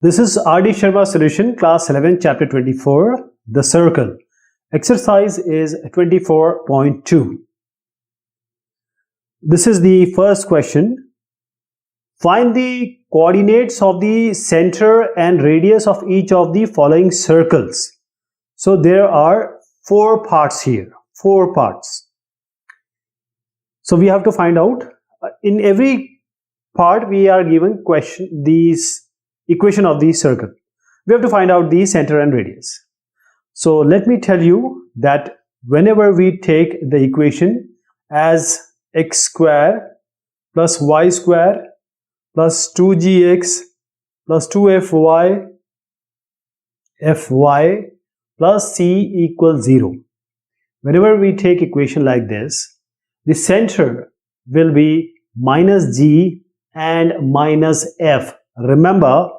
This is R.D. Sharma solution, class 11, chapter 24, the circle. Exercise is 24.2. This is the first question. Find the coordinates of the center and radius of each of the following circles. So there are four parts here, four parts. So we have to find out, in every part we are given equation of the circle. We have to find out the center and radius. So let me tell you that whenever we take the equation as x square plus y square plus 2gx plus 2fy plus c equals 0. Whenever we take equation like this, the center will be minus g and minus f. Remember,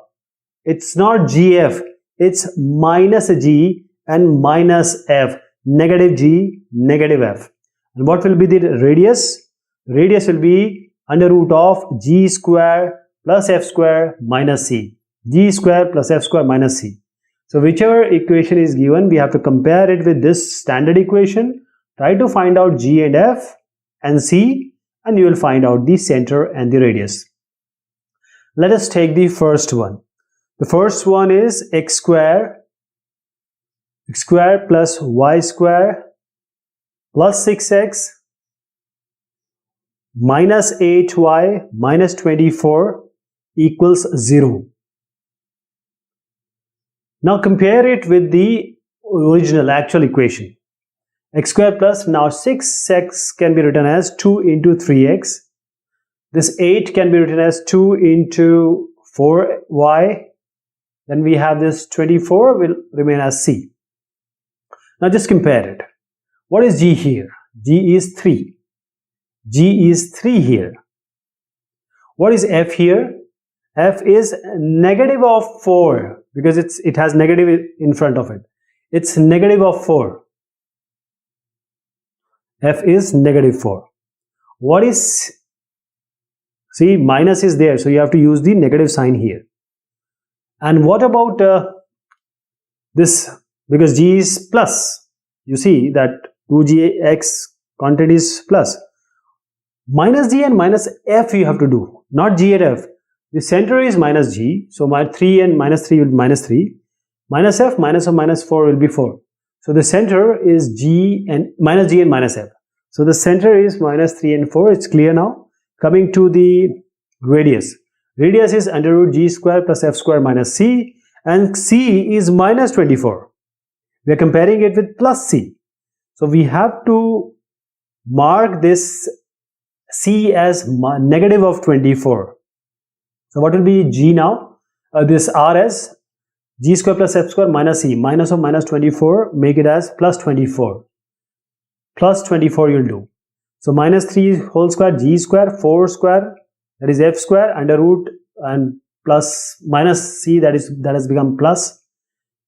it's not gf, it's minus g and minus f, negative g, negative f. And what will be the radius? Radius will be under root of g square plus f square minus c. G square plus f square minus c. So whichever equation is given, we have to compare it with this standard equation. Try to find out g and f and c, and you will find out the center and the radius. Let us take the first one. The first one is x square plus y square plus 6x minus 8y minus 24 equals 0. Now compare it with the original actual equation. X square plus, now 6x can be written as 2 into 3x. This 8 can be written as 2 into 4y. Then we have this 24 will remain as c. Now just compare it. What is g here? G is 3. G is 3 here. What is f here? F is negative of 4 because it has negative in front of it. It's negative of 4. F is negative 4. What is, see, minus is there, so you have to use the negative sign here. And what about this? Because g is plus, you see that 2gx content is plus. Minus g and minus f you have to do, not g and f. The center is minus g, so my 3 and minus 3 will be minus 3. Minus f, minus of minus 4 will be 4. So the center is g and minus f. So the center is minus 3 and 4. It's clear now. Coming to the radius. Radius is under root g square plus f square minus c, and c is minus 24. We are comparing it with plus c. So we have to mark this c as negative of 24. So what will be g now? This r as g square plus f square minus c. Minus of minus 24, make it as plus 24. Plus 24 you'll do. So minus 3 whole square, g square, 4 square, that is f square, under root and plus minus c, that has become plus.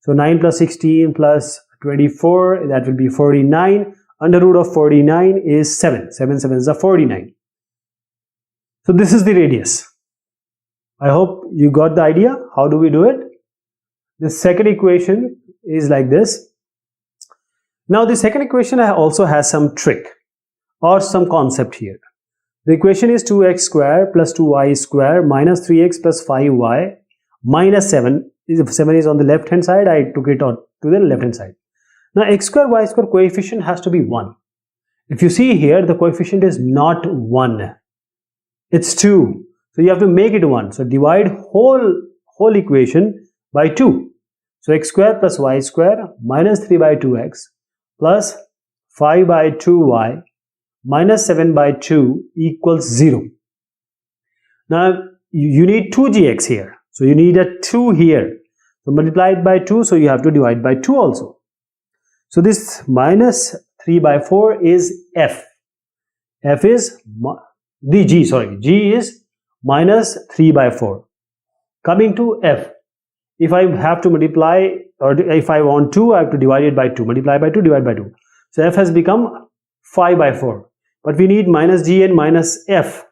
So 9 plus 16 plus 24, that will be 49. Under root of 49 is 7. 7 7 is 49. So this is the radius. I hope you got the idea. How do we do it? The second equation is like this. Now the second equation also has some trick or some concept here. The equation is 2x square plus 2y square minus 3x plus 5y minus 7. 7 is on the left hand side. I took it on to the left hand side. Now x square y square coefficient has to be 1. If you see here, the coefficient is not 1. It's 2. So you have to make it 1. So divide whole equation by 2. So x square plus y square minus 3 by 2x plus 5 by 2y minus 7 by 2 equals 0. Now you need 2gx here. So you need a 2 here. So multiply it by 2. So you have to divide by 2 also. So this minus 3 by 4 is f. F is G is minus 3 by 4. Coming to f. If I have to multiply, or if I want 2, I have to divide it by 2. Multiply by 2, divide by 2. So f has become 5 by 4. But we need minus g and minus f.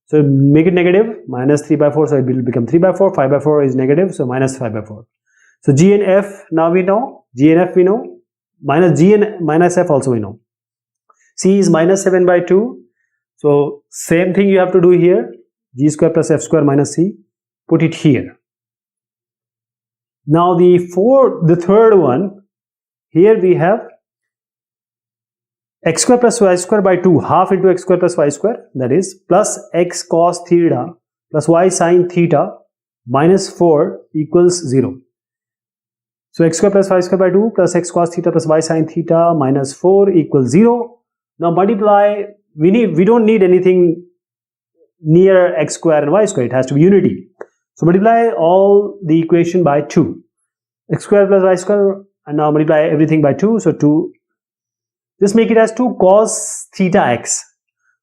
So make it negative, minus 3 by 4, so it will become 3 by 4, 5 by 4 is negative, so minus 5 by 4. So G and F now we know, G and F we know, minus G and minus F also we know. C is minus 7 by 2, so same thing you have to do here, G square plus F square minus C, put it here. Now the third one, here we have x square plus y square by 2, half into x square plus y square, that is plus x cos theta plus y sin theta minus 4 equals 0. So x square plus y square by 2 plus x cos theta plus y sin theta minus 4 equals 0. Now multiply, we don't need anything near x square and y square, it has to be unity. So multiply all the equation by 2. X square plus y square, and now multiply everything by 2, so 2. Just make it as 2 cos theta x,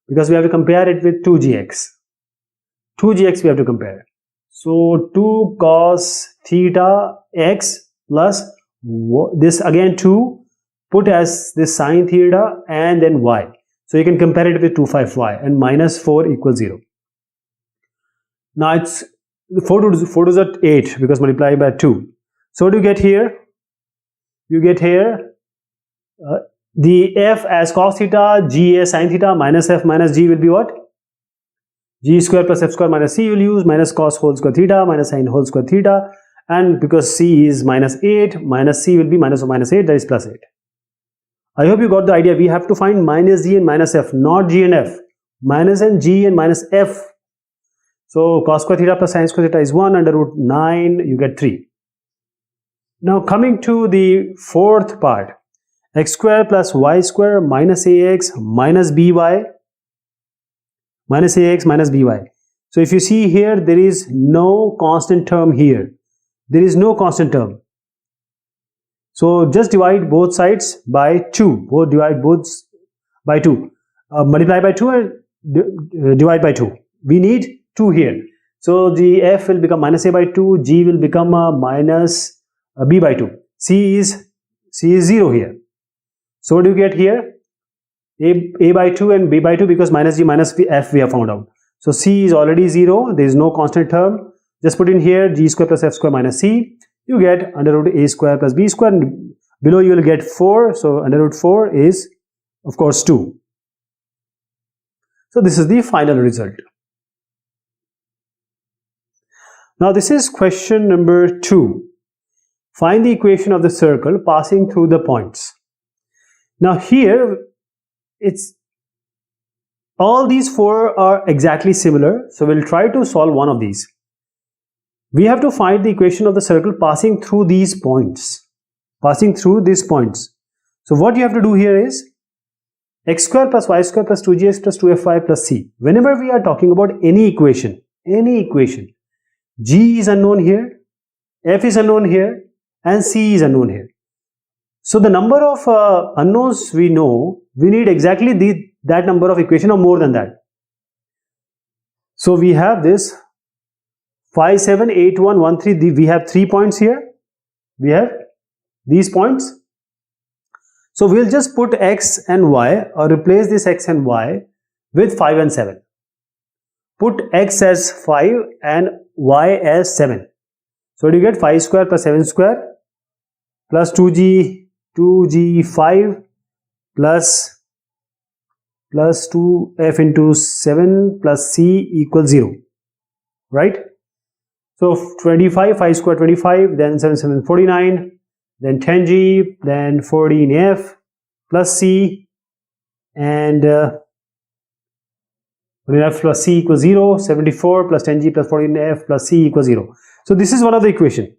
because we have to compare it with 2gx. 2gx we have to compare. So 2 cos theta x plus this again 2, put as this sin theta and then y. So you can compare it with 25y, and minus 4 equals 0. Now it's 4 to the 8 because multiplied by 2. So what do you get here? You get here the f as cos theta, g as sin theta, minus f minus g will be what? G square plus f square minus c you will use, minus cos whole square theta minus sin whole square theta, and because c is minus 8, minus c will be minus of minus 8, that is plus 8. I hope you got the idea. We have to find minus g and minus f, not g and f. Minus and g and minus f. So cos square theta plus sin square theta is 1, under root 9, you get 3. Now coming to the fourth part, x square plus y square minus ax minus by, minus ax minus by. So if you see here, there is no constant term here. There is no constant term. So just divide both sides by 2. Divide both by 2. Multiply by 2 and divide by 2. We need 2 here. So the f will become minus a by 2, g will become minus b by 2. C is 0 here. So what do you get here? A by 2 and b by 2, because minus g minus f we have found out. So c is already 0. There is no constant term. Just put in here g square plus f square minus c. You get under root a square plus b square, and below you will get 4. So under root 4 is of course 2. So this is the final result. Now this is question number 2. Find the equation of the circle passing through the points. Now here, it's all these 4 are exactly similar. So we'll try to solve one of these. We have to find the equation of the circle passing through these points. Passing through these points. So what you have to do here is x square plus y square plus 2gx plus 2fy plus c. Whenever we are talking about any equation, g is unknown here, f is unknown here, and c is unknown here. So the number of unknowns we know, we need exactly that number of equation or more than that. So we have this 5, 7, 8, 1, 1, 3. We have 3 points here. We have these points. So we'll just put x and y, or replace this x and y with 5 and 7. Put x as 5 and y as 7. So you get 5 square plus 7 square plus 2g5 plus 2f into 7 plus c equals 0. Right? So 25, 5 square 25, then 7, 7, 49, then 10g, then 14f plus c, and 14f plus c equals 0, 74 plus 10g plus 14f plus c equals 0. So this is one of the equation.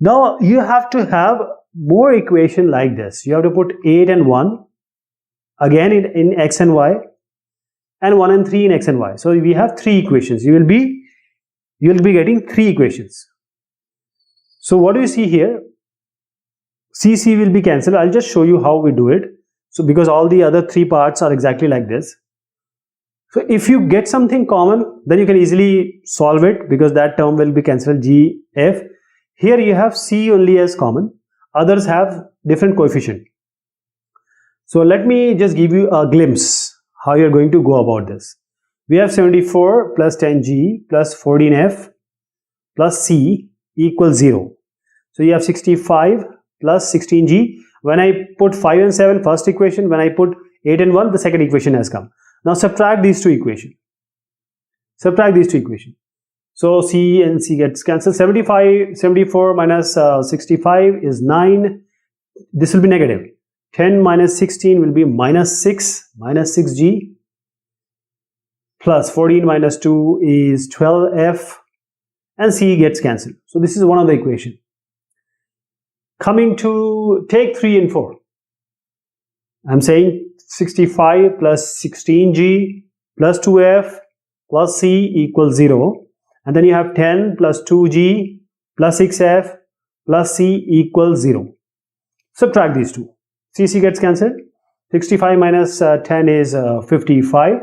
Now you have to have more equation like this. You have to put 8 and 1 again in x and y, and 1 and 3 in x and y. So we have 3 equations. You will be getting 3 equations. So what do you see here? C will be cancelled. I'll just show you how we do it. So because all the other 3 parts are exactly like this. So if you get something common, then you can easily solve it, because that term will be cancelled, g, f. Here you have c only as common. Others have different coefficient. So let me just give you a glimpse how you're going to go about this. We have 74 plus 10g plus 14f plus c equals 0. So you have 65 plus 16g. When I put 5 and 7, first equation. When I put 8 and 1, the second equation has come. Now subtract these two equations. Subtract these two equations. So c and c gets cancelled. 74 minus 65 is 9. This will be negative. 10 minus 16 will be minus 6g. Plus 14 minus 2 is 12f. And c gets cancelled. So this is one of the equations. Coming to take 3 and 4. I'm saying 65 plus 16g plus 2f plus c equals 0. And then you have 10 plus 2g plus 6f plus c equals 0. Subtract these two. C gets cancelled. 65 minus 10 is 55.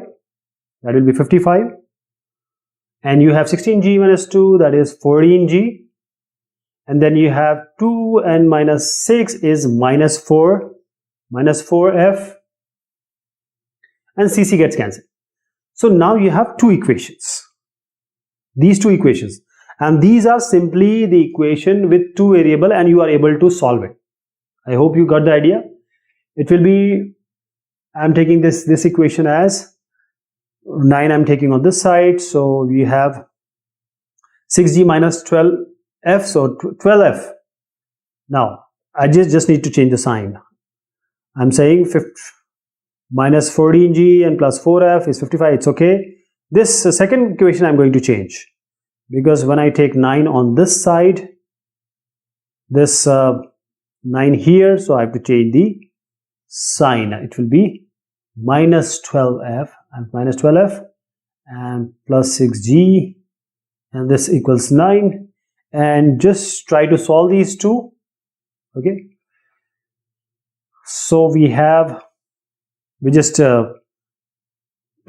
That will be 55. And you have 16g minus 2, that is 14g. And then you have 2 and minus 6 is minus 4. Minus 4f. And CC gets cancelled. So now you have two equations. These two equations. And these are simply the equation with two variables and you are able to solve it. I hope you got the idea. It will be, I'm taking this equation as 9, I'm taking on this side. So we have 6g minus 12f, so 12f. Now, I just need to change the sign. I'm saying minus 14g and plus 4f is 55. It's okay. This second equation I'm going to change. Because when I take 9 on this side, this 9 here, so I have to change the sign. It will be minus 12f and minus 12f and plus 6g and this equals 9, and just try to solve these two. Okay, so we just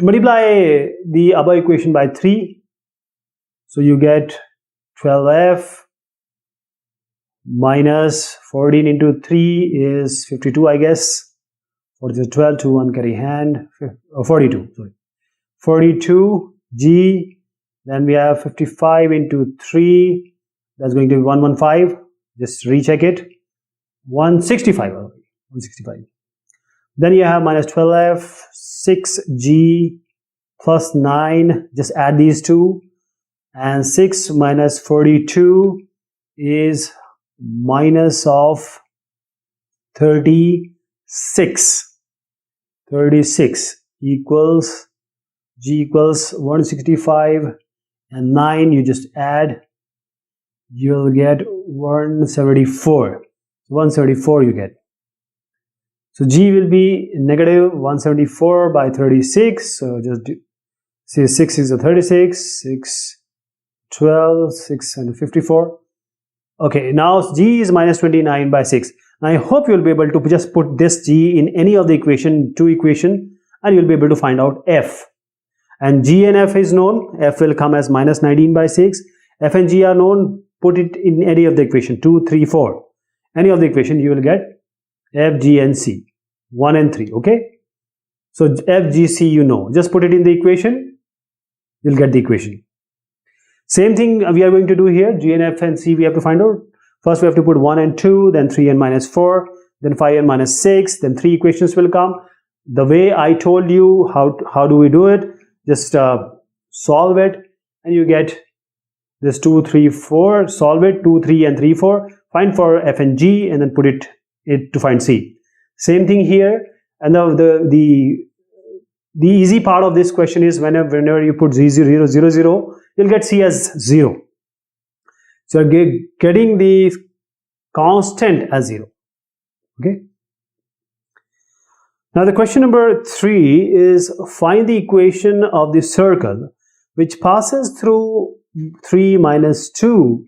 multiply the above equation by 3, so you get 12f minus 14 into 3 is 52, I guess. 12, 2, 1 carry hand, 42, sorry. 42g, then we have 55 into 3, that's going to be 115, just recheck it, 165, 165. Then you have minus 12f, 6g plus 9, just add these two, and 6 minus 42 is minus of 36. 36 equals g equals 165 and 9, you just add, you'll get 174. 174 you get. So g will be negative 174 by 36. So just do, see, 6 is a 36, 6, 12, 6 and 54. Okay, now g is minus 29 by 6. Now I hope you'll be able to just put this g in any of the two equation, and you'll be able to find out f. And g and f is known. F will come as minus 19 by 6. F and g are known. Put it in any of the equation 2, 3, 4. Any of the equation you will get f, g and c. 1 and 3. Okay. So f, g, c you know. Just put it in the equation. You'll get the equation. Same thing we are going to do here. G and f and c we have to find out. First we have to put 1 and 2, then 3 and minus 4, then 5 and minus 6, then 3 equations will come. The way I told you, how do we do it? Just solve it and you get this 2, 3, 4, solve it, 2, 3 and 3, 4, find for f and g and then put it to find c. Same thing here, and the easy part of this question is whenever you put 0, 0, 0, 0, you'll get c as 0. So you're getting the constant as 0. Okay. Now the question number 3 is find the equation of the circle which passes through 3 minus 2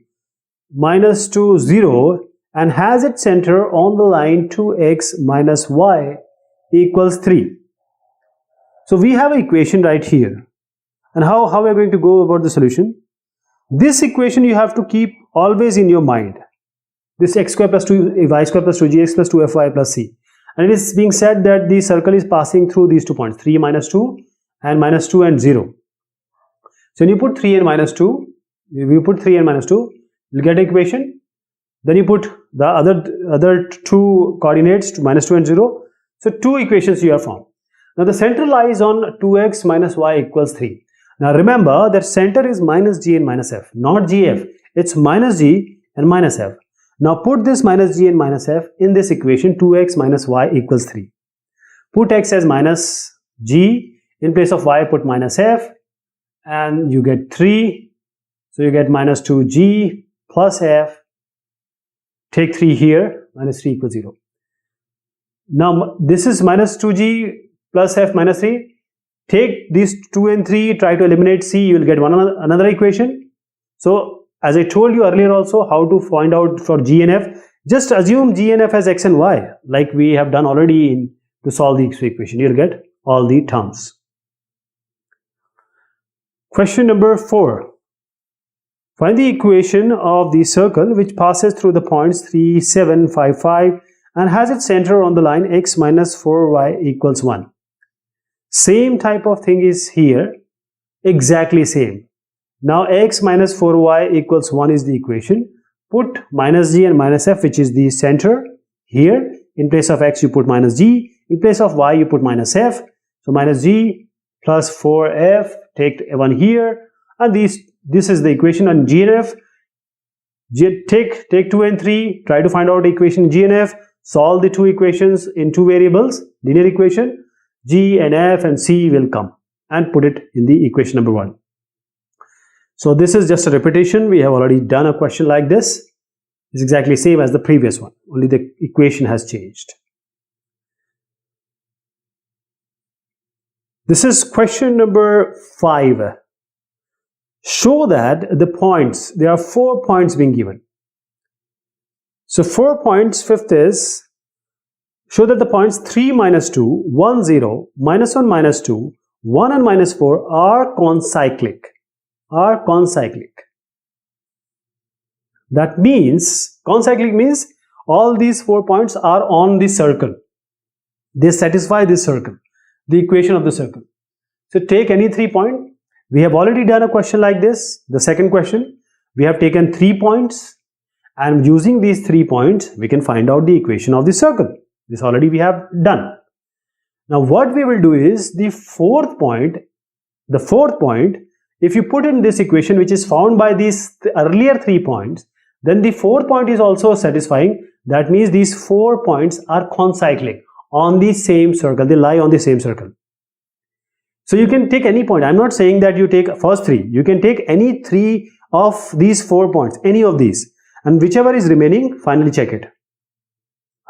minus 2 0 and has its center on the line 2x minus y equals 3. So we have an equation right here. And how we are going to go about the solution? This equation you have to keep always in your mind. This x square plus 2y square plus 2gx plus 2fy plus c. And it is being said that the circle is passing through these 2 points, 3, -2, and -2 and 0. So when you put 3 and -2, if you put 3 and -2, you'll get an equation. Then you put the other two coordinates, -2 and 0. So 2 equations you have formed. Now the center lies on 2x minus y equals 3. Now remember that center is minus g and minus f, not gf. It's minus g and minus f. Now put this minus g and minus f in this equation, 2x minus y equals 3. Put x as minus g, in place of y put minus f, and you get 3. So you get minus 2g plus f. Take 3 here, minus 3 equals 0. Now this is minus 2g plus f minus 3. Take these 2 and 3, try to eliminate c, you will get another equation. So as I told you earlier also how to find out for g and f, just assume g and f as x and y, like we have done already to solve the equation. You will get all the terms. Question number 4. Find the equation of the circle which passes through the points 3, 7, 5, 5 and has its center on the line x minus 4y equals 1. Same type of thing is here, exactly same. Now x minus 4y equals 1 is the equation. Put minus g and minus f, which is the center here. In place of x you put minus g, in place of y you put minus f. So minus g plus 4f, take 1 here, and this is the equation on g and f. Take 2 and 3, try to find out the equation g and f, solve the 2 equations in 2 variables, linear equation. G and f and c will come and put it in the equation number 1. So this is just a repetition. We have already done a question like this. It's exactly same as the previous one, only the equation has changed. This is question number 5. Show that the points, there are 4 points being given. So 4 points, fifth is, show that the points 3, minus 2, 1, 0, minus 1, minus 2, 1 and minus 4 are concyclic. That means, concyclic means all these 4 points are on the circle. They satisfy this circle, the equation of the circle. So take any 3 points. We have already done a question like this. The second question, we have taken 3 points and using these 3 points, we can find out the equation of the circle. This already we have done. Now what we will do is the fourth point, if you put in this equation which is found by these earlier 3 points, then the fourth point is also satisfying. That means these 4 points are concyclic on the same circle. They lie on the same circle. So you can take any point. I'm not saying that you take first 3. You can take any 3 of these 4 points, any of these, and whichever is remaining, finally check it.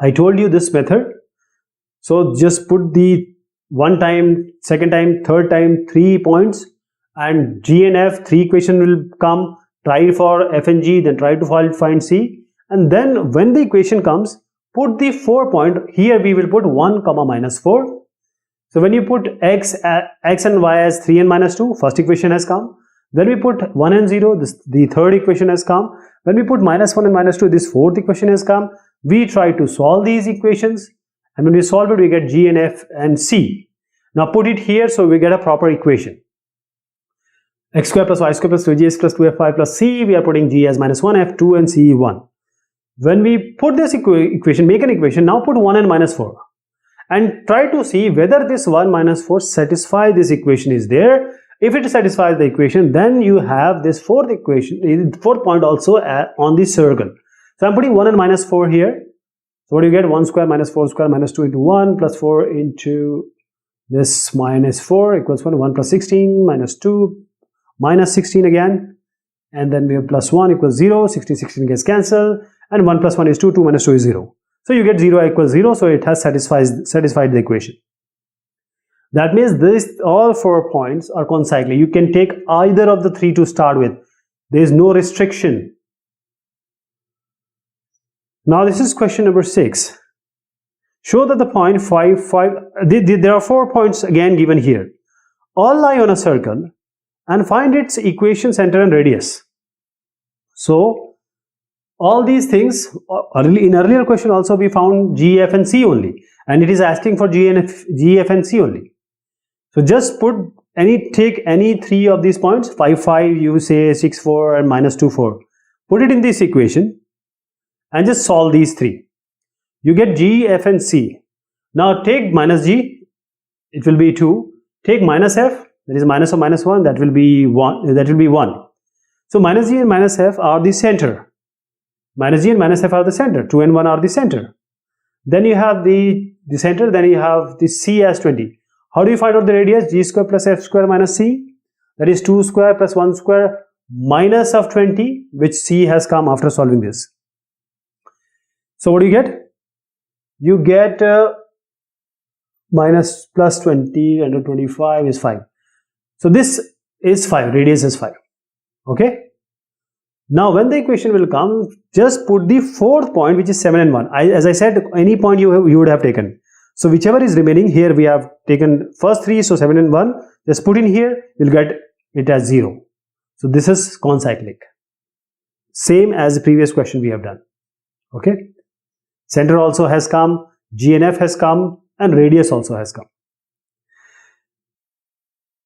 I told you this method. So just put the 1 time, 2nd time, 3rd time, 3 points, and g and f, 3 equation will come. Try for f and g, then try to find c, and then when the equation comes, put the 4 point. Here we will put 1 comma minus 4. So when you put x and y as 3 and minus 2, first equation has come. When we put 1 and 0, the third equation has come. When we put minus 1 and minus 2, this fourth equation has come. We try to solve these equations, and when we solve it, we get g and f and c. Now put it here, so we get a proper equation. X square plus y square plus 2gx plus 2fy plus c, we are putting g as minus 1, f 2 and c 1. When we put this equation, make an equation, now put 1 and minus 4. And try to see whether this 1 minus 4 satisfy this equation is there. If it satisfies the equation, then you have this fourth equation, fourth point also on the circle. So I'm putting 1 and minus 4 here. So what do you get? 1 square minus 4 square minus 2 into 1 plus 4 into this minus 4 equals 1. 1 plus 16 minus 2 minus 16 again. And then we have plus 1 equals 0. 16 gets cancelled. And 1 plus 1 is 2. 2 minus 2 is 0. So you get 0 equals 0. So it has satisfied the equation. That means all 4 points are concyclic. You can take either of the 3 to start with. There is no restriction. Now this is question number 6. Show that the point 5, there are 4 points again given here. All lie on a circle and find its equation, center and radius. So all these things, in earlier question also we found G, F and C only, and it is asking for G, F and C only. So just take any three of these points, 5, 5, you say 6, 4 and minus 2, 4. Put it in this equation and just solve these three. You get G, F and C. Now take minus G, it will be 2. Take minus F, that is minus of minus 1, that will be 1. That will be 1. So minus G and minus F are the center. Minus G and minus F are the center. 2 and 1 are the center. Then you have the center, then you have the C as 20. How do you find out the radius? G square plus F square minus C. That is 2 square plus 1 square minus of 20, which C has come after solving this. So what do you get? You get minus plus 20 under 25 is 5. So this is 5, radius is 5. Okay. Now when the equation will come, just put the fourth point, which is 7 and 1. As I said, any point you would have taken. So whichever is remaining, here we have taken first 3, so 7 and 1. Just put in here, you'll get it as 0. So this is concyclic. Same as the previous question we have done. Okay. Center also has come, G and F has come, and radius also has come.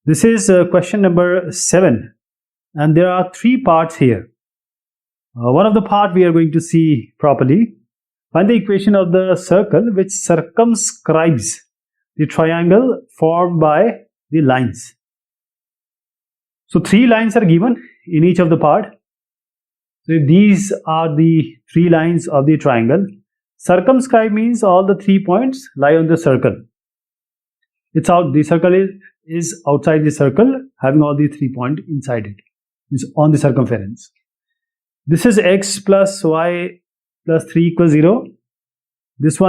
This is question number 7, and there are 3 parts here. One of the part we are going to see properly. Find the equation of the circle which circumscribes the triangle formed by the lines. So 3 lines are given in each of the part. So these are the 3 lines of the triangle. Circumscribe means all the 3 points lie on the circle. It's out. The circle is outside the circle, having all the 3 points inside it. It's on the circumference. This is x plus y plus 3 equals 0. This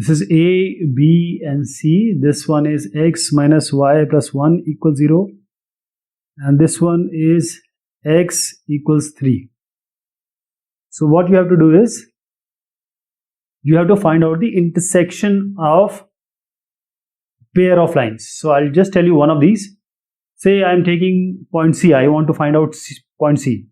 is A, B and C. This one is x minus y plus 1 equals 0. And this one is x equals 3. So what you have to do is, you have to find out the intersection of pair of lines. So I'll just tell you one of these. Say I am taking point C. I want to find out point C.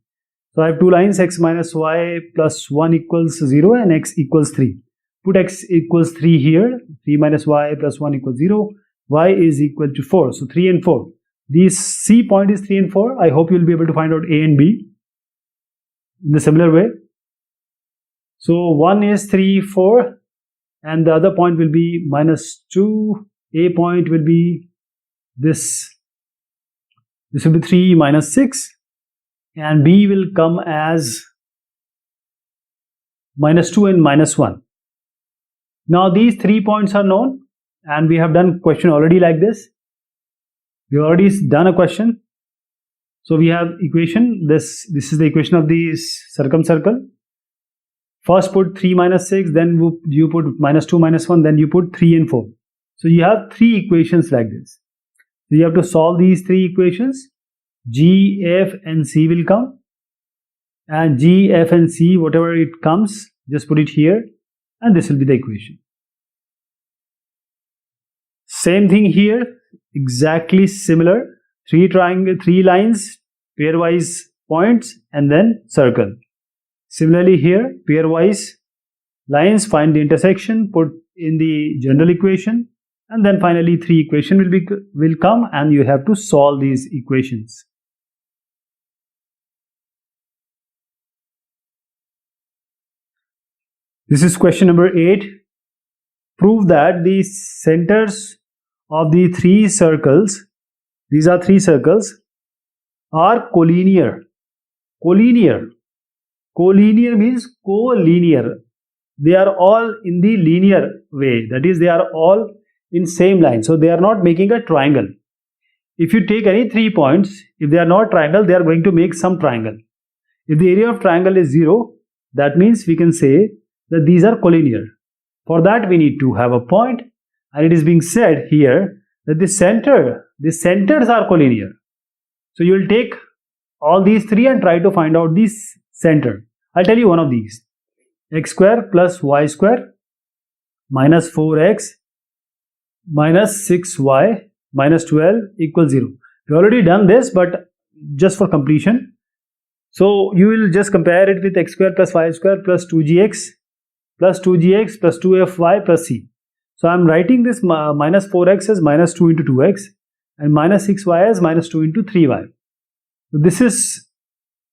So I have 2 lines, x minus y plus 1 equals 0 and x equals 3. Put x equals 3 here. 3 minus y plus 1 equals 0. Y is equal to 4. So 3 and 4. This C point is 3 and 4. I hope you will be able to find out A and B in a similar way. So 1 is 3, 4 and the other point will be minus 2. A point will be this. This will be 3 minus 6 and B will come as minus 2 and minus 1. Now these 3 points are known and we have done question already like this. We have already done a question. So we have equation. This is the equation of the circumcircle. First put 3 minus 6, then you put minus 2 minus 1, then you put 3 and 4. So you have 3 equations like this. So you have to solve these 3 equations. G, F and C will come. And G, F and C, whatever it comes, just put it here. And this will be the equation. Same thing here. Exactly similar. 3 lines, pairwise points and then circle. Similarly here, pairwise lines, find the intersection, put in the general equation, and then finally 3 equations will come and you have to solve these equations. This is question number 8. Prove that the centers of the 3 circles, these are 3 circles, are collinear. Collinear. Collinear means collinear. They are all in the linear way. That is, they are all in same line. So they are not making a triangle. If you take any 3 points, if they are not triangle, they are going to make some triangle. If the area of triangle is 0, that means we can say that these are collinear. For that we need to have a point, and it is being said here that the centers are collinear. So you will take all these 3 and try to find out this center. I'll tell you one of these. X square plus y square minus 4x minus 6y minus 12 equals 0. We already done this, but just for completion, So you will just compare it with x square plus y square plus 2gx plus 2fy plus c. So I am writing this minus 4x as minus 2 into 2x and minus 6y as minus 2 into 3y. So this is,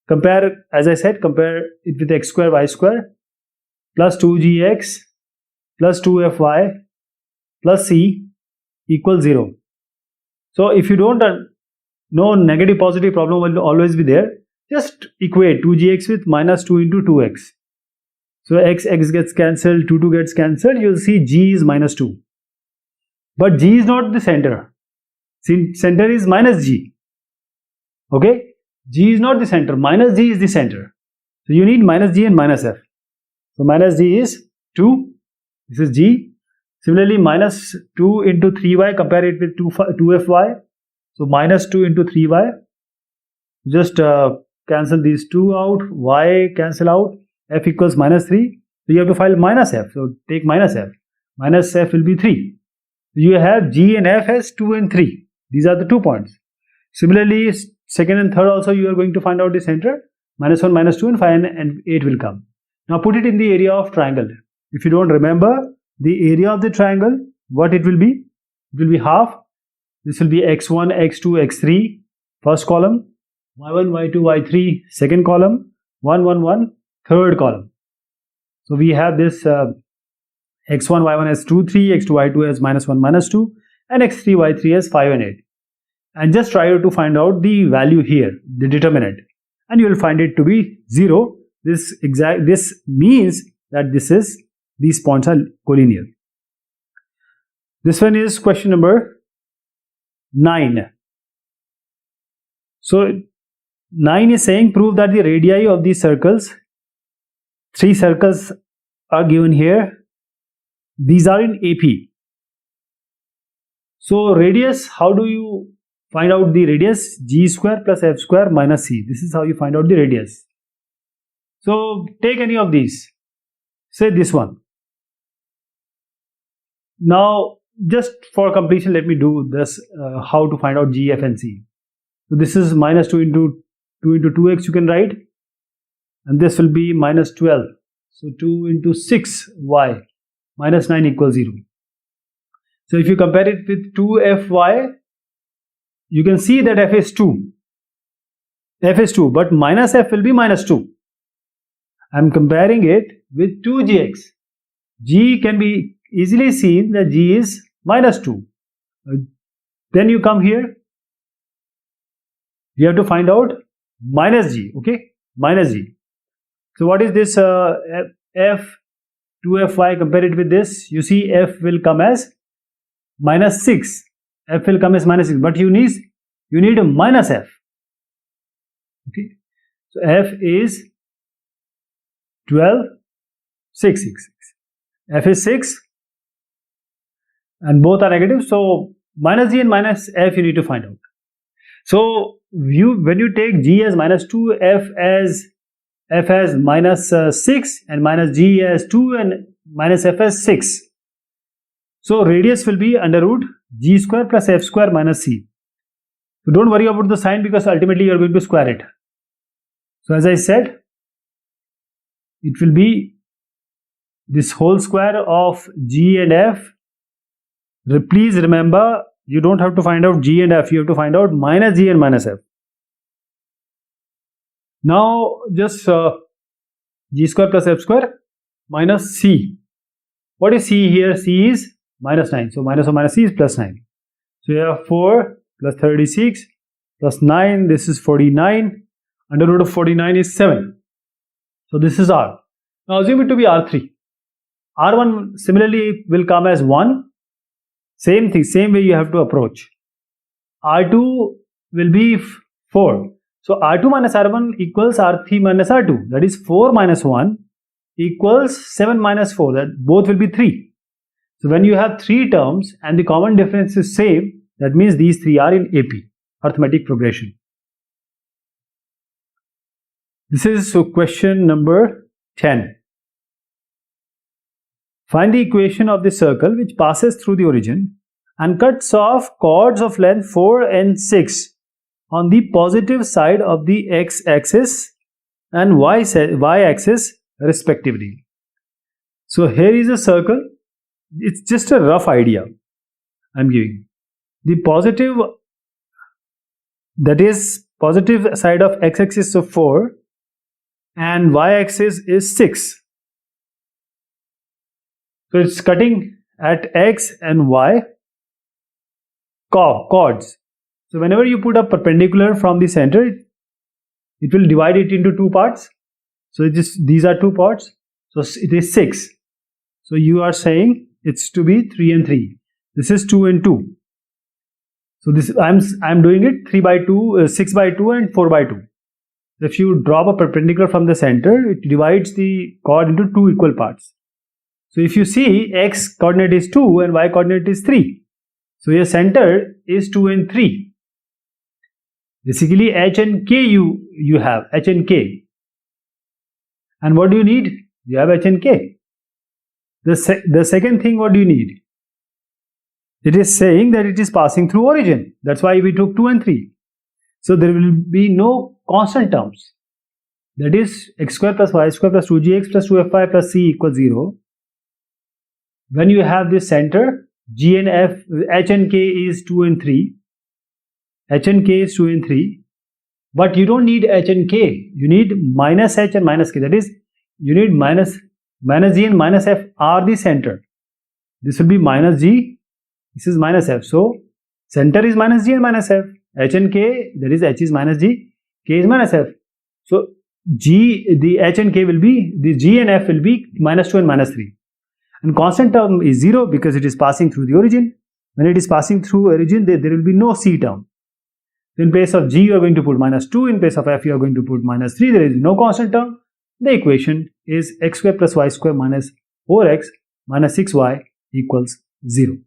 compare, as I said, compare it with x square y square plus 2gx plus 2fy plus c equals 0. So if you don't know, negative positive problem will always be there. Just equate 2gx with minus 2 into 2x. So x gets cancelled, 2 gets cancelled. You'll see g is minus 2. But g is not the center. Center is minus g. Okay? G is not the center. Minus g is the center. So you need minus g and minus f. So minus g is 2. This is g. Similarly, minus 2 into 3y, compare it with 2fy. So minus 2 into 3y. Just cancel these 2 out. Y cancel out. F equals minus 3. So you have to find minus f. So take minus f. Minus f will be 3. You have g and f as 2 and 3. These are the 2 points. Similarly, second and third also you are going to find out the center. Minus 1, minus 2 and 5 and 8 will come. Now put it in the area of triangle. If you don't remember the area of the triangle, what it will be? It will be half. This will be x1, x2, x3, first column. y1, y2, y3, second column. 1, 1, 1, third column. So we have this x1, y1 as 2, 3, x2, y2 as minus 1, minus 2 and x3, y3 as 5 and 8. And just try to find out the value here, the determinant, and you will find it to be 0. This means that these points are collinear. This one is question number 9. So 9 is saying prove that the radii of these circles, 3 circles are given here. These are in AP. So radius, how do you find out the radius? G square plus f square minus c. This is how you find out the radius. So take any of these. Say this one. Now just for completion, let me do this, how to find out G, F and C. So this is minus 2 into 2x you can write. And this will be minus 12. So 2 into 6y minus 9 equals 0. So if you compare it with 2fy, you can see that f is 2. F is 2, but minus f will be minus 2. I am comparing it with 2gx. G can be easily seen that g is minus 2. Then you come here. You have to find out minus g. Okay, minus g. So what is this f 2fy? Compare it with this. You see f will come as minus 6. F will come as minus 6, but you need a minus f. Okay, so f is 12, 6, 6, 6. F is 6 and both are negative, so minus g and minus f you need to find out. So when you take g as minus 2, f as minus 6 and minus g as 2 and minus f as 6. So radius will be under root g square plus f square minus c. So don't worry about the sign because ultimately you are going to square it. So as I said, it will be this whole square of g and f. Please remember, you don't have to find out g and f, you have to find out minus g and minus f. Now just g square plus f square minus c. What is c here? C is minus 9. So minus of minus c is plus 9. So you have 4 plus 36 plus 9. This is 49. Under root of 49 is 7. So this is R. Now assume it to be R3. R1 similarly will come as 1. Same thing, same way you have to approach. R2 will be 4. So R2 minus R1 equals R3 minus R2. That is 4 minus 1 equals 7 minus 4. That both will be 3. So when you have 3 terms and the common difference is same, that means these 3 are in AP, arithmetic progression. This is question number 10. Find the equation of the circle which passes through the origin and cuts off chords of length 4 and 6 on the positive side of the x-axis and y axis respectively. So here is a circle. It's just a rough idea I'm giving. The positive, that is positive side of x-axis of 4 and y-axis is 6. So it's cutting at x and y chords. So whenever you put a perpendicular from the center, it will divide it into two parts. So these are two parts. So it is 6. So you are saying it's to be 3 and 3. This is 2 and 2. So this I'm doing it 3 by 2, 6 by 2 and 4 by 2. If you drop a perpendicular from the center, it divides the chord into two equal parts. So if you see, x coordinate is 2 and y coordinate is 3. So your center is 2 and 3. Basically h and k you have, h and k. And what do you need? You have h and k. The second thing, what do you need? It is saying that it is passing through origin. That's why we took 2 and 3. So there will be no constant terms. That is x square plus y square plus 2gx plus 2fy plus c equals 0. When you have this center, g and f, h and k is 2 and 3. H and k is 2 and 3. But you don't need h and k. You need minus h and minus k. That is, you need minus g and minus f are the center. This will be minus g. This is minus f. So center is minus g and minus f. H and k, that is h is minus g, k is minus f. So the h and k will be, the g and f will be minus 2 and minus 3. And constant term is 0 because it is passing through the origin. When it is passing through origin, there will be no c term. In place of g, you are going to put minus 2. In place of f, you are going to put minus 3. There is no constant term. The equation is x square plus y square minus 4x minus 6y equals 0.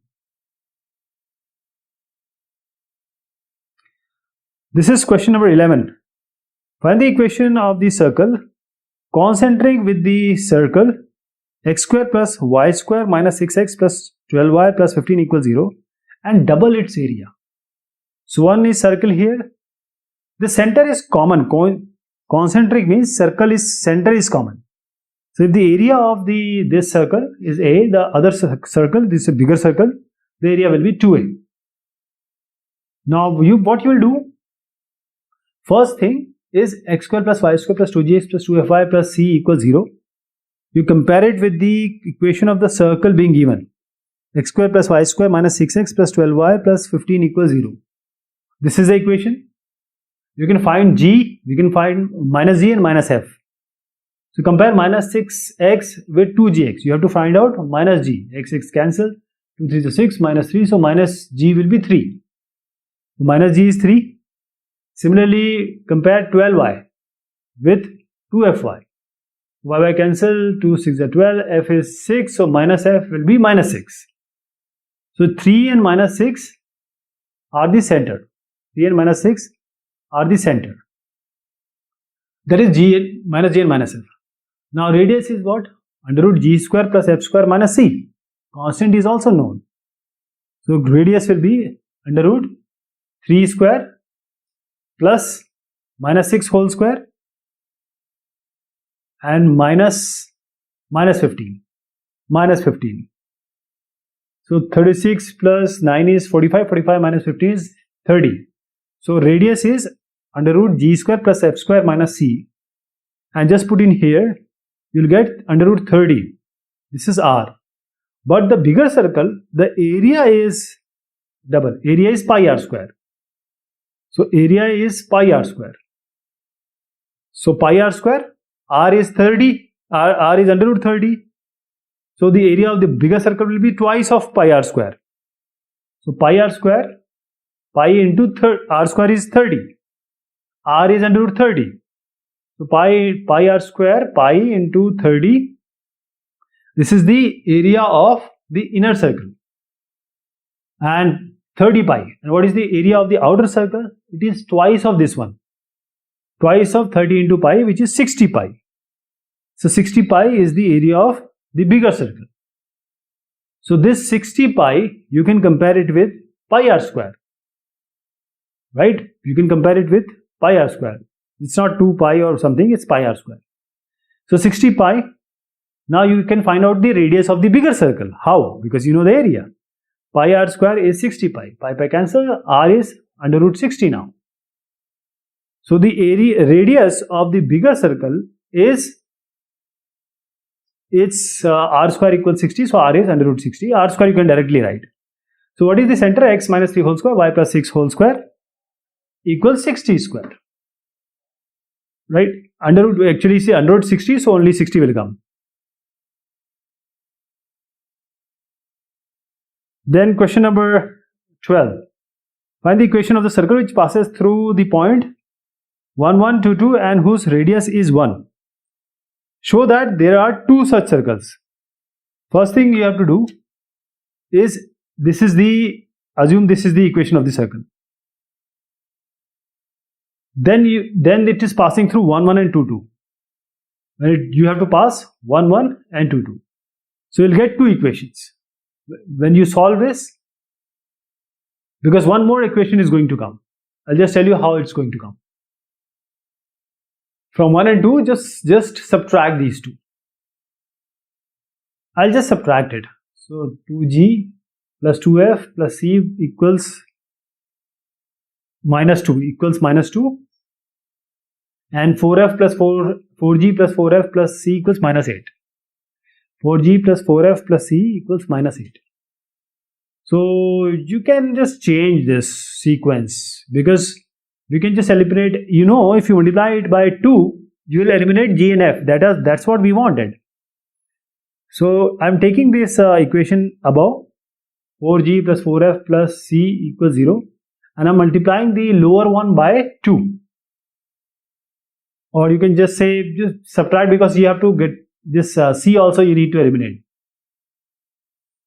This is question number 11. Find the equation of the circle concentric with the circle x square plus y square minus 6x plus 12y plus 15 equals 0 and double its area. So one is circle here. The center is common. Concentric means center is common. So if the area of this circle is A, the other circle, this is a bigger circle, the area will be 2A. Now what you will do? First thing is x square plus y square plus 2gx plus 2fy plus c equals 0. You compare it with the equation of the circle being given. X square plus y square minus 6x plus 12y plus 15 equals 0. This is the equation. You can find g, we can find minus g and minus f. So compare minus 6x with 2gx. You have to find out minus g. X cancel. 2 3 is 6 minus 3. So minus g will be 3. So minus g is 3. Similarly, compare 12y with 2fy. Y cancel, 2 6 is 12, f is 6, so minus f will be minus 6. So 3 and minus 6 are the center. 3 and minus 6 are the center. That is minus g and minus f. Now radius is what? Under root g square plus f square minus c. Constant is also known. So radius will be under root 3 square plus minus 6 whole square and minus 15. So 36 plus 9 is 45. 45 minus 15 is 30. So radius is under root g square plus f square minus c. And just put in here, you will get under root 30. This is r. But the bigger circle, the area is double. Area is pi r square. So area is pi r square. So pi r square, r is 30, r is under root 30. So the area of the bigger circle will be twice of pi r square. So pi r square, pi into r square is 30. R is under root 30. So pi r square, pi into 30. This is the area of the inner circle. And 30 pi. And what is the area of the outer circle? It is twice of this one. Twice of 30 into pi, which is 60 pi. So 60 pi is the area of the bigger circle. So this 60 pi, you can compare it with pi r square. Right? You can compare it with pi r square. It's not 2 pi or something, it's pi r square. So 60 pi. Now you can find out the radius of the bigger circle. How? Because you know the area. Pi r square is 60 pi. Pi pi cancel. R is under root 60 now. So the area radius of the bigger circle is r square equals 60. So r is under root 60. R square you can directly write. So what is the center? X minus 3 whole square, y plus 6 whole square equals 60 square. Right? Under root, actually see under root 60, so only 60 will come. Then question number 12. Find the equation of the circle which passes through the point 1, 1, 2, 2 and whose radius is 1. Show that there are two such circles. First thing you have to do is assume this is the equation of the circle. Then it is passing through 1, 1 and 2, 2. You have to pass 1, 1 and 2, 2. So you'll get two equations. When you solve this, because one more equation is going to come. I'll just tell you how it's going to come. From 1 and 2, just subtract these two. I'll just subtract it. So 2g plus 2f plus c equals minus 2 equals minus 2. And 4f plus 4g plus 4f plus c equals minus 8. 4g plus 4f plus c equals minus 8. So you can just change this sequence because we can just eliminate, if you multiply it by 2, you will eliminate g and f. That's what we wanted. So I'm taking this equation above, 4g plus 4f plus c equals 0, and I'm multiplying the lower one by 2. Or you can just say, just subtract because you have to get this c also you need to eliminate.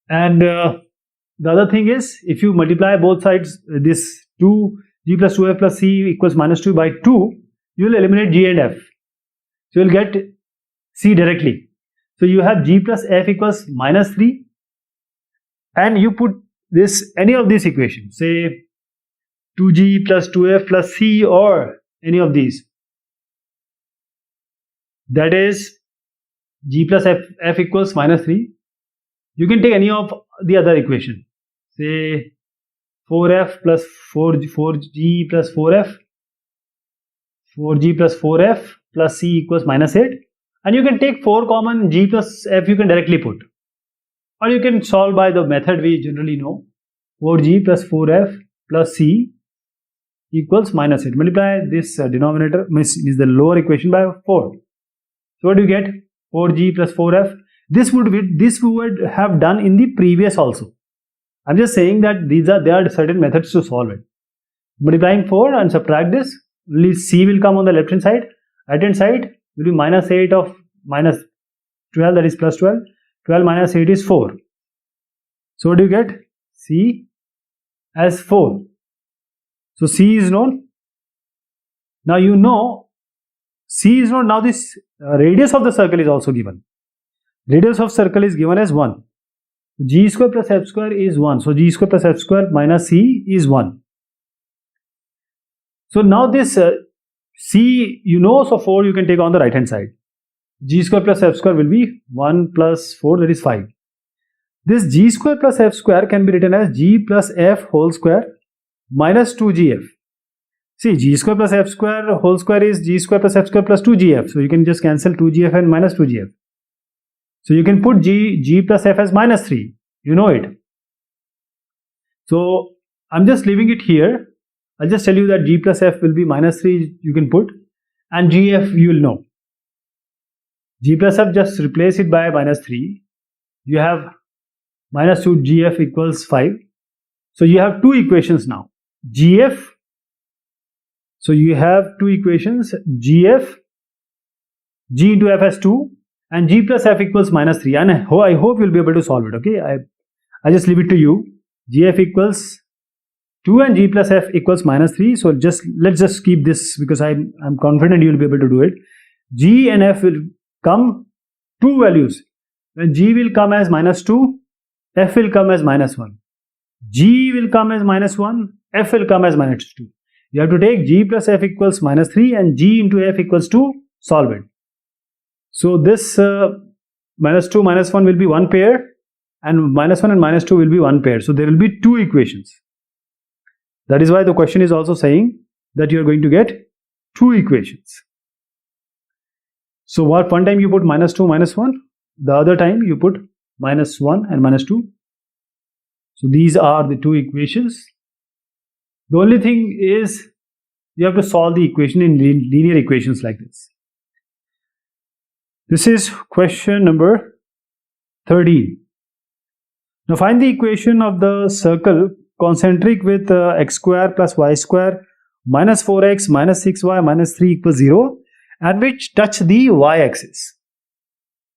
And the other thing is, if you multiply both sides, this 2g plus 2f plus c equals minus 2 by 2, you will eliminate g and f. So you will get c directly. So you have g plus f equals minus 3, and you put this any of these equations, say 2g plus 2f plus c or any of these. That is g plus f equals minus 3. You can take any of the other equation, say 4f plus 4g plus 4f, 4g plus 4f plus c equals minus 8, and you can take 4 common, g plus f you can directly put, or you can solve by the method we generally know, 4g plus 4f plus c equals minus 8. Multiply this denominator, is the lower equation, by 4. So what do you get? 4g plus 4f. This would have done in the previous also. I'm just saying that there are certain methods to solve it. Multiplying 4 and subtract this, only c will come on the left hand side. Right hand side will be minus 8 of minus 12, that is plus 12. 12 minus 8 is 4. So what do you get? C as 4. So c is known. Now you know c is known. Now this radius of the circle is also given. Radius of circle is given as 1. G square plus f square is 1. So g square plus f square minus c is 1. So now this c, so 4 you can take on the right hand side. G square plus f square will be 1 plus 4, that is 5. This g square plus f square can be written as g plus f whole square minus 2gf. See, g square plus f square whole square is g square plus f square plus 2gf. So you can just cancel 2gf and minus 2gf. So you can put g plus f as minus 3. You know it. So I'm just leaving it here. I'll just tell you that g plus f will be minus 3 you can put, and gf you will know. G plus f, just replace it by minus 3. You have minus 2 gf equals 5. So you have two equations now. Gf. So you have two equations. Gf, g into f as 2, and g plus f equals minus 3. And I hope you'll be able to solve it. Okay, I just leave it to you. Gf equals 2 and g plus f equals minus 3. So let's just keep this because I'm confident you will be able to do it. G and f will come two values. When g will come as minus 2, f will come as minus 1. G will come as minus 1, f will come as minus 2. You have to take g plus f equals minus 3 and g into f equals 2, solve it. So this minus 2 minus 1 will be one pair, and minus 1 and minus 2 will be one pair. So there will be two equations. That is why the question is also saying that you are going to get two equations. So what one time you put minus 2 minus 1, the other time you put minus 1 and minus 2. So these are the two equations. The only thing is you have to solve the equation in linear equations like this. This is question number 13. Now find the equation of the circle concentric with x square plus y square minus 4x minus 6y minus 3 equals 0 and which touch the y-axis.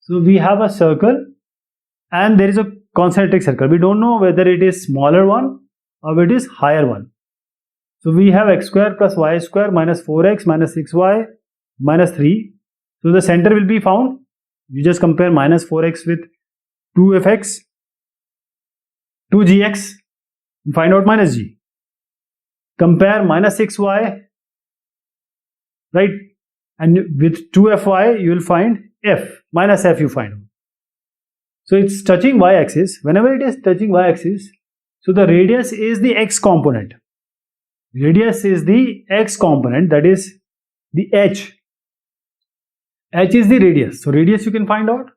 So we have a circle and there is a concentric circle. We don't know whether it is smaller one or it is higher one. So we have x square plus y square minus 4x minus 6y minus 3. So the center will be found. You just compare minus 4x with 2fx, 2gx, and find out minus g. Compare minus 6y, right? And with 2fy, you will find f, minus f you find. So it's touching y-axis. Whenever it is touching y-axis, so the radius is the x component. Radius is the x component, that is the h. H is the radius. So radius you can find out.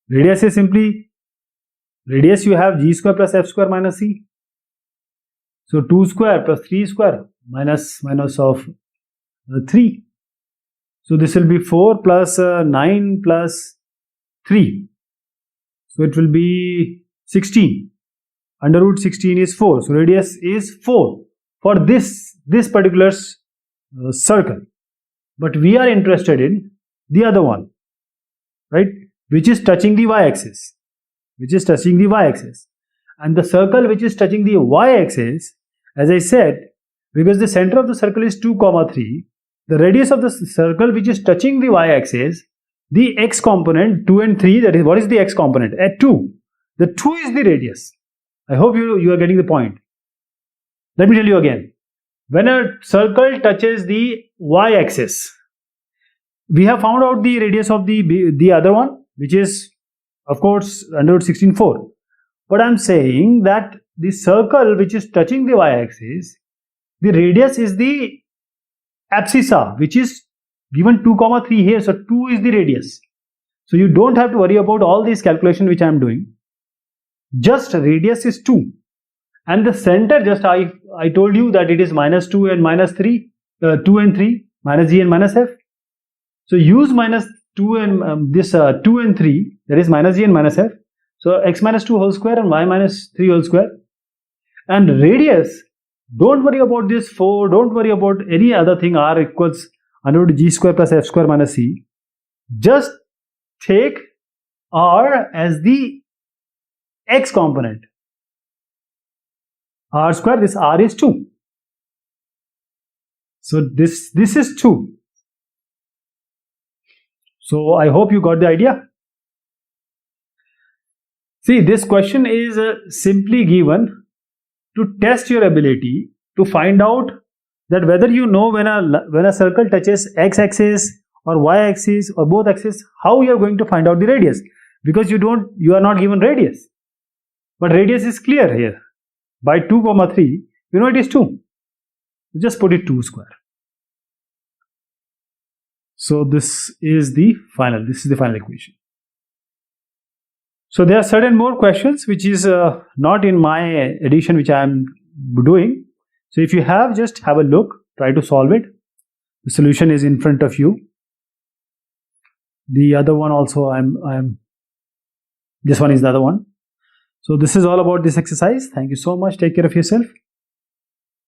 Radius is simply, radius you have g square plus f square minus c. So 2 square plus 3 square minus of 3. So this will be 4 plus 9 plus 3. So it will be 16. Under root 16 is 4. So radius is 4 for this particular circle. But we are interested in the other one, right? Which is touching the y-axis. Which is touching the y-axis. And the circle which is touching the y-axis, as I said, because the center of the circle is 2, 3, the radius of the circle which is touching the y-axis, the x component 2 and 3, that is, what is the x component? At 2. The 2 is the radius. I hope you are getting the point. Let me tell you again. When a circle touches the y-axis, we have found out the radius of the other one, which is, of course, under root 16, 4. But I am saying that the circle which is touching the y-axis, the radius is the abscissa, which is given 2, 3 here. So 2 is the radius. So you don't have to worry about all these calculations which I am doing. Just radius is 2. And the center, just I told you that it is minus 2 and minus 3, 2 and 3, minus g and minus f. So use minus 2 and 2 and 3, that is minus g and minus f. So x minus 2 whole square and y minus 3 whole square. And radius, don't worry about this 4, don't worry about any other thing, r equals under root g square plus f square minus c. Just take r as the x component. R square, this r is 2. So this is 2. So I hope you got the idea. See, this question is simply given to test your ability to find out that whether you know when a circle touches x-axis or y-axis or both axes, how you are going to find out the radius, because you are not given radius. But radius is clear here. By 2, 3, you know it is 2. Just put it 2 square. So this is the final equation. So there are certain more questions which is not in my edition which I am doing. So if you have, just have a look, try to solve it. The solution is in front of you. The other one also, this one is the other one. So this is all about this exercise. Thank you so much. Take care of yourself.